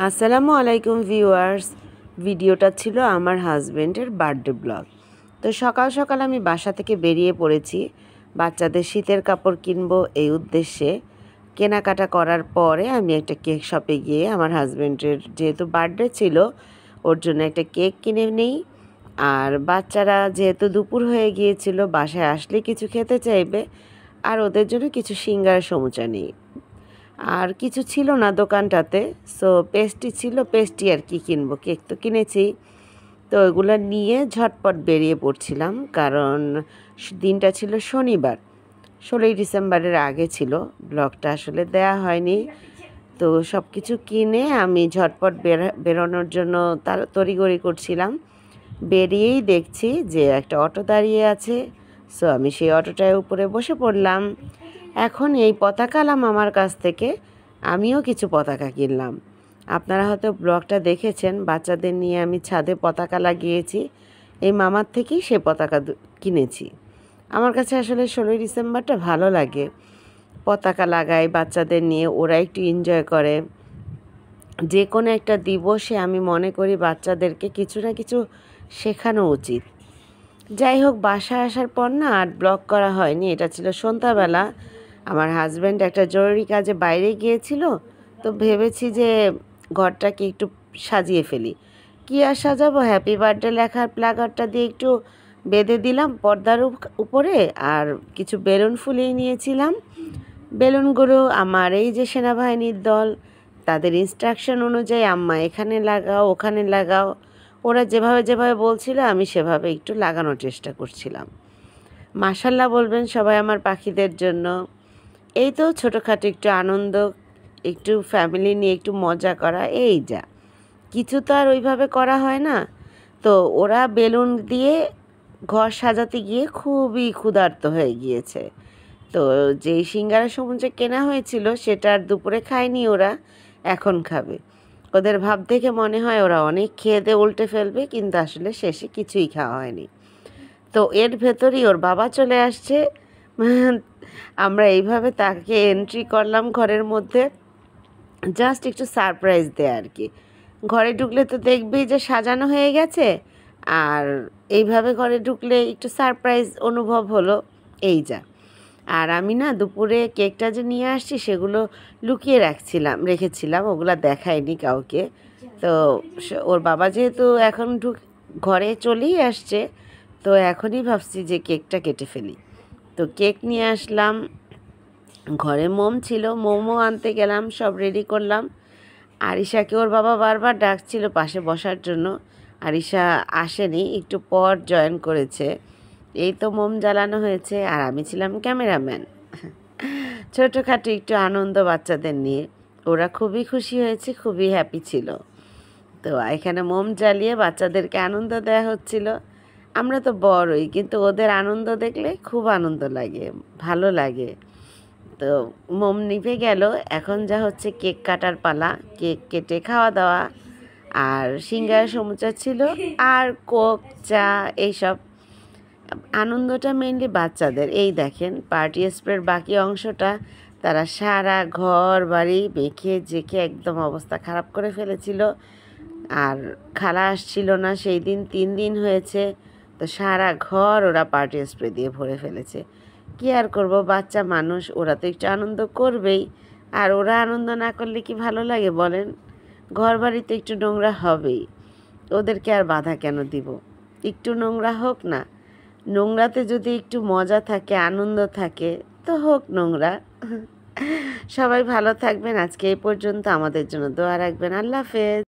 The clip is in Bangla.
আসসালামু আলাইকুম ভিউয়ার্স। ভিডিওটা ছিল আমার হাজব্যান্ডের বার্থডে ব্লগ। তো সকাল সকাল আমি বাসা থেকে বেরিয়ে পড়েছি বাচ্চাদের শীতের কাপড় কিনবো এই উদ্দেশ্যে। কেনাকাটা করার পরে আমি একটা কেক শপে গিয়ে আমার হাজব্যান্ডের যেহেতু বার্থডে ছিল ওর জন্য একটা কেক কিনে নিই। আর বাচ্চারা যেহেতু দুপুর হয়ে গিয়েছিল বাসায় আসলে কিছু খেতে চাইবে, আর ওদের জন্য কিছু সিঙ্গারা সমুচা নিই। আর কিছু ছিল না দোকানটাতে, সো পেস্ট্রি ছিল, পেস্ট্রি আর কি কিনবো, কেক তো কিনেছি। তো ওইগুলো নিয়ে ঝটপট বেরিয়ে পড়ছিলাম, কারণ দিনটা ছিল শনিবার, 16ই ডিসেম্বরের আগে ছিল, ব্লগটা আসলে দেয়া হয়নি। তো সব কিছু কিনে আমি ঝটপট বেরোনোর জন্য তার তড়িঘড়ি করছিলাম। বেরিয়েই দেখছি যে একটা অটো দাঁড়িয়ে আছে, সো আমি সেই অটোটায় উপরে বসে পড়লাম। এখন এই পতাকালাম আমার কাছ থেকে, আমিও কিছু পতাকা কিনলাম। আপনারা হয়তো ব্লগটা দেখেছেন, বাচ্চাদের নিয়ে আমি ছাদে পতাকা লাগিয়েছি। এই মামার থেকেই সে পতাকা কিনেছি। আমার কাছে আসলে 16ই ডিসেম্বরটা ভালো লাগে, পতাকা লাগাই বাচ্চাদের নিয়ে, ওরা একটু এনজয় করে। যে কোনো একটা দিবসে আমি মনে করি বাচ্চাদেরকে কিছু না কিছু শেখানো উচিত। যাই হোক, বাসায় আসার পর না আর ব্লগ করা হয়নি। এটা ছিল সন্ধ্যাবেলা, আমার হাজব্যান্ড একটা জরুরি কাজে বাইরে গিয়েছিল, তো ভেবেছি যে ঘরটাকে একটু সাজিয়ে ফেলি। কী আর সাজাবো, হ্যাপি বার্থডে লেখার প্ল্যাকার্ডটা দিয়ে একটু বেঁধে দিলাম পর্দার উপরে, আর কিছু বেলুন ফুলিয়ে নিয়েছিলাম। বেলুনগুলো আমার এই যে সেনাবাহিনীর দল, তাদের ইনস্ট্রাকশন অনুযায়ী আম্মা এখানে লাগাও ওখানে লাগাও, ওরা যেভাবে যেভাবে বলছিল আমি সেভাবে একটু লাগানোর চেষ্টা করছিলাম। মাশাল্লাহ বলবেন সবাই আমার পাখিদের জন্য। এই তো ছোটোখাটো একটু আনন্দ, একটু ফ্যামিলি নিয়ে একটু মজা করা, এই যা, কিছু তো আর ওইভাবে করা হয় না। তো ওরা বেলুন দিয়ে ঘর সাজাতে গিয়ে খুবই ক্ষুধার্ত হয়ে গিয়েছে। তো যেই সিঙ্গারা সমুচা কেনা হয়েছিল সেটা আর দুপুরে খায়নি ওরা, এখন খাবে। ওদের ভাব দেখে মনে হয় ওরা অনেক খেয়ে দিয়ে উল্টে ফেলবে, কিন্তু আসলে শেষে কিছুই খাওয়া হয়নি। তো এর ভেতরই ওর বাবা চলে আসছে। আমরা এইভাবে তাকে এন্ট্রি করলাম ঘরের মধ্যে, জাস্ট একটু সারপ্রাইজ দেয় আর কি। ঘরে ঢুকলে তো দেখবেই যে সাজানো হয়ে গেছে, আর এইভাবে ঘরে ঢুকলে একটু সারপ্রাইজ অনুভব হলো, এই যা। আর আমি না দুপুরে কেকটা যে নিয়ে আসছি সেগুলো লুকিয়ে রেখেছিলাম, ওগুলো দেখাইনি কাউকে। তো ওর বাবা যেহেতু এখন ঘরে চলেই আসছে, তো এখনই ভাবছি যে কেকটা কেটে ফেলি। তো কেক নিয়ে আসলাম, ঘরে মোম ছিল, মোমো আনতে গেলাম, সব রেডি করলাম। আরিশাকে ওর বাবা বারবার ডাকছিল পাশে বসার জন্য, আরিশা আসেনি, একটু পর জয়েন করেছে। এই তো মোম জ্বালানো হয়েছে, আর আমি ছিলাম ক্যামেরাম্যান। ছোটোখাটো একটু আনন্দ বাচ্চাদের নিয়ে, ওরা খুবই খুশি হয়েছে, খুবই হ্যাপি ছিল। তো এখানে মোম জ্বালিয়ে বাচ্চাদেরকে আনন্দ দেওয়া হচ্ছিল। আমরা তো বড়ই, কিন্তু ওদের আনন্দ দেখলে খুব আনন্দ লাগে, ভালো লাগে। তো মোম নিভে গেল, এখন যা হচ্ছে কেক কাটার পালা, কেক কেটে খাওয়া দাওয়া। আর সিঙ্গারা সমুচা ছিল, আর কোক, চা, এইসব। আনন্দটা মেইনলি বাচ্চাদের। এই দেখেন পার্টি স্প্রের বাকি অংশটা তারা সারা ঘর বাড়ি মেখে জেখে একদম অবস্থা খারাপ করে ফেলেছিল। আর খালা আসছিল না সেই দিন, 3 দিন হয়েছে, তো সারা ঘর ওরা পার্টি স্প্রে দিয়ে ভরে ফেলেছে। কী আর করব, বাচ্চা মানুষ, ওরা তো একটু আনন্দ করবেই। আর ওরা আনন্দ না করলে কি ভালো লাগে বলেন? ঘর বাড়ি তো একটু নোংরা হবেই, ওদেরকে আর বাধা কেন দিব? একটু নোংরা হোক না, নোংরাতে যদি একটু মজা থাকে, আনন্দ থাকে, তো হোক নোংরা। সবাই ভালো থাকবেন, আজকে এই পর্যন্ত, আমাদের জন্য দোয়া রাখবেন। আল্লাহ হাফেজ।